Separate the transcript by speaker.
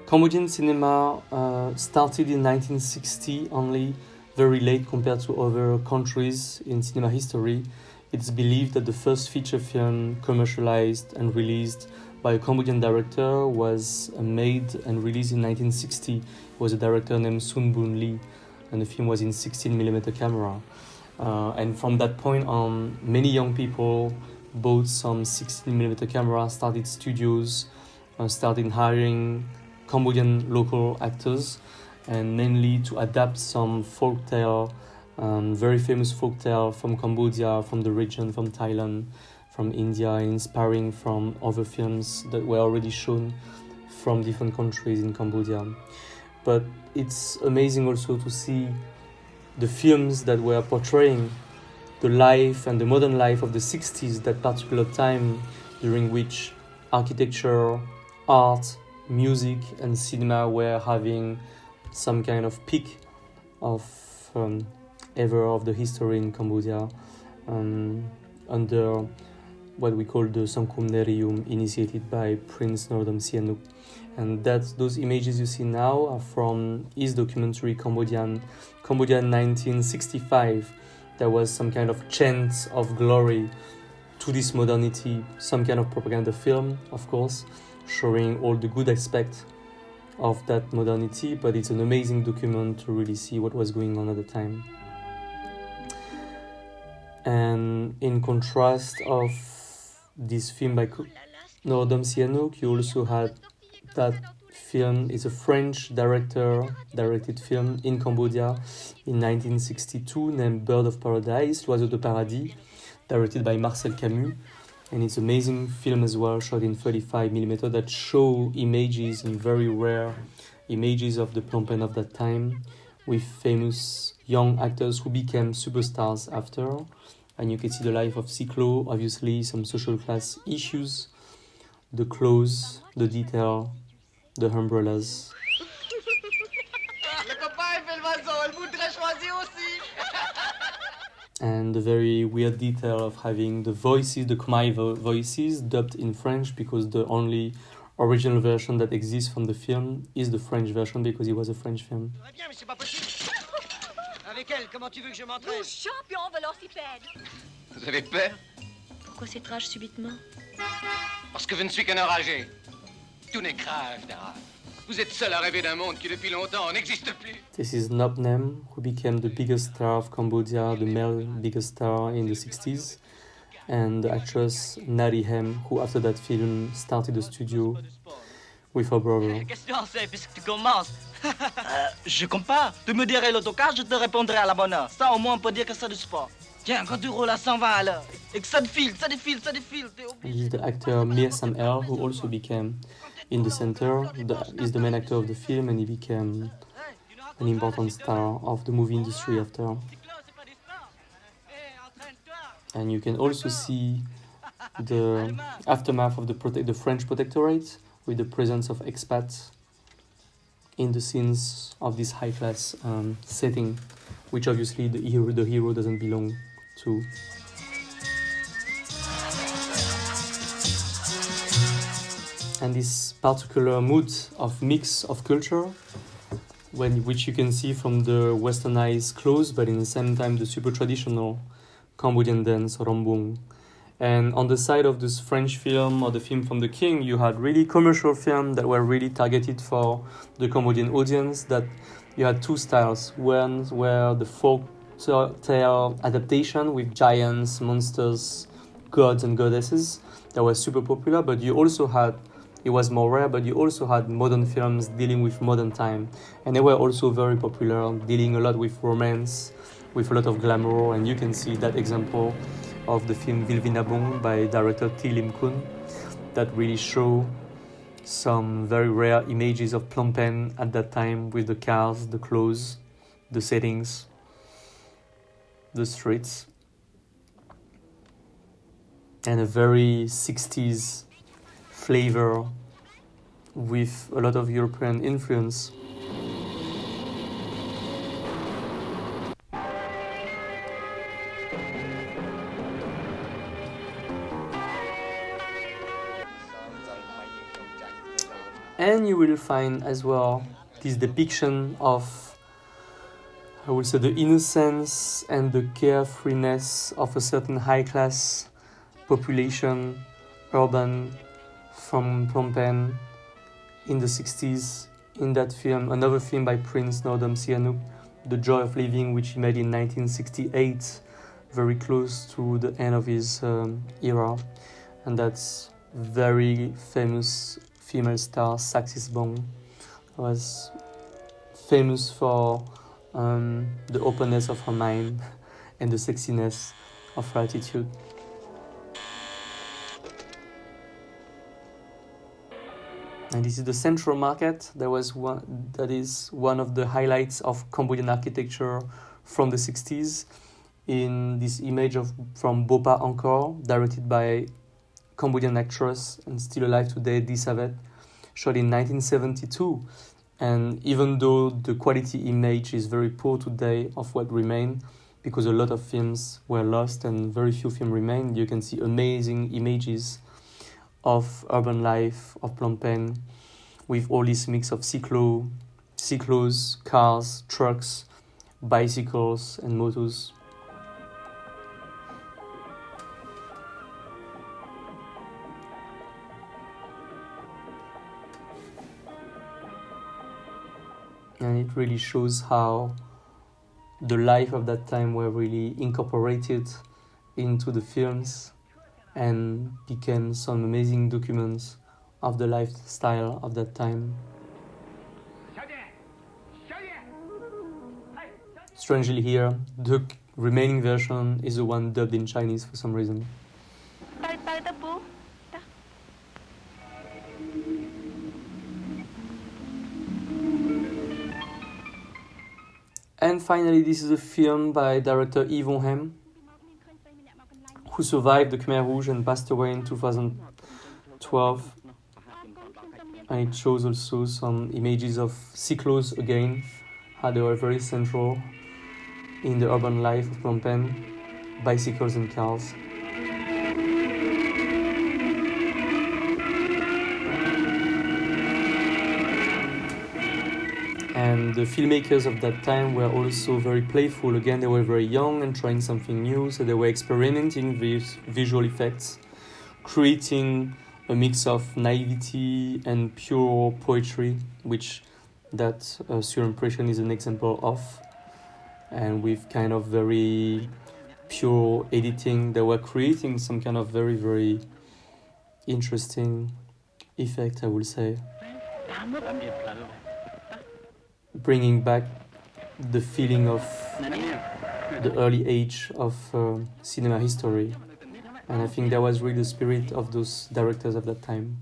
Speaker 1: Cambodian cinema started in 1960 only, very late compared to other countries in cinema history. It's believed that the first feature film commercialized and released by a Cambodian director was made and released in 1960. It was a director named Soon Boon Lee, and the film was in 16mm camera. And from that point on, many young people bought some 16mm cameras, started studios, started hiring Cambodian local actors, and mainly to adapt some folktale, very famous folktale from Cambodia, from the region, from Thailand, from India, inspiring from other films that were already shown from different countries in Cambodia. But it's amazing also to see the films that were portraying the life and the modern life of the 60s, that particular time during which architecture, art, music and cinema were having some kind of peak of ever of the history in Cambodia, under what we call the Sangkum Nerium, initiated by Prince Norodom Sihanouk. And those images you see now are from his documentary Cambodian 1965. There was some kind of chant of glory to this modernity, some kind of propaganda film, of course, showing all the good aspects of that modernity, but it's an amazing document to really see what was going on at the time. And in contrast of this film by Norodom Sihanouk, you also had that film is a French directed film in Cambodia in 1962 named Bird of Paradise, L'Oiseau de Paradis, directed by Marcel Camus. And it's an amazing film as well, shot in 35mm, that show images, and very rare images of the Phnom Penh of that time, with famous young actors who became superstars after. And you can see the life of Siklo, obviously some social class issues, the clothes, the detail, the umbrellas. And the very weird detail of having the voices, the Khmer voices, dubbed in French, because the only original version that exists from the film is the French version, because it was a French film.
Speaker 2: Avec elle, comment tu veux que je m'entraîne?
Speaker 3: Mon champion vélocipède.
Speaker 2: Vous avez peur?
Speaker 3: Pourquoi cette rage subitement?
Speaker 2: Parce que je ne suis qu'un enragé. Tout n'est crage d'arabe. Vous êtes seul à rêver d'un monde qui depuis longtemps n'existe plus.
Speaker 1: This is Nop Nem, who became the biggest star of Cambodia, the male biggest star in the 60s. And the actress Nari Hem, who after that film started a studio with her brother.
Speaker 4: Qu'est-ce que tu en sais puisque tu commences? Je compte pas. Tu me dirais l'autocar, je te répondrai à la bonne heure. Ça, au moins, on peut dire que c'est du sport. Tiens, quand tu roules à 120 à l'heure, et que ça défile, t'es
Speaker 1: And he's the actor Mir Sam El, who also became in the center. He's the main actor of the film, and he became an important star of the movie industry after. And you can also see the aftermath of the French protectorate, with the presence of expats in the scenes of this high-class setting, which obviously the hero doesn't belong to. And this particular mood of mix of culture, which you can see from the westernized clothes, but in the same time the super traditional Cambodian dance, rombong. And on the side of this French film or the film from the King, you had really commercial films that were really targeted for the Cambodian audience. That you had two styles. One were the folk tale adaptation with giants, monsters, gods and goddesses that were super popular, but you also had, it was more rare, but you also had modern films dealing with modern time. And they were also very popular, dealing a lot with romance, with a lot of glamour. And you can see that example of the film Vilvinabong by director T. Lim Kun, that really show some very rare images of Phnom Penh at that time, with the cars, the clothes, the settings, the streets, and a very 60s flavor with a lot of European influence. And you will find as well this depiction of, I would say, the innocence and the carefreeness of a certain high-class population, urban, from Phnom Penh in the 60s. In that film, another film by Prince Norodom Sihanouk, The Joy of Living, which he made in 1968, very close to the end of his era. And that's very famous female star, Saxis Bong, was famous for the openness of her mind and the sexiness of her attitude. And this is the Central Market. That is one of the highlights of Cambodian architecture from the 60s. In this image from Bopa Angkor, directed by Cambodian actress and still alive today, Dee Savet, shot in 1972. And even though the quality image is very poor today of what remained, because a lot of films were lost and very few films remain, you can see amazing images of urban life of Phnom Penh with all this mix of cyclos, cars, trucks, bicycles and motos. And it really shows how the life of that time were really incorporated into the films and became some amazing documents of the lifestyle of that time. Strangely here, the remaining version is the one dubbed in Chinese for some reason. And finally, this is a film by director Yvon Hem, who survived the Khmer Rouge and passed away in 2012. And it shows also some images of cyclos again, how they were very central in the urban life of Phnom Penh, bicycles and cars. And the filmmakers of that time were also very playful. Again, they were very young and trying something new, so they were experimenting with visual effects, creating a mix of naivety and pure poetry, which that Surimpression is an example of. And with kind of very pure editing, they were creating some kind of very, very interesting effect, I would say. Bringing back the feeling of the early age of cinema history. And I think that was really the spirit of those directors of that time.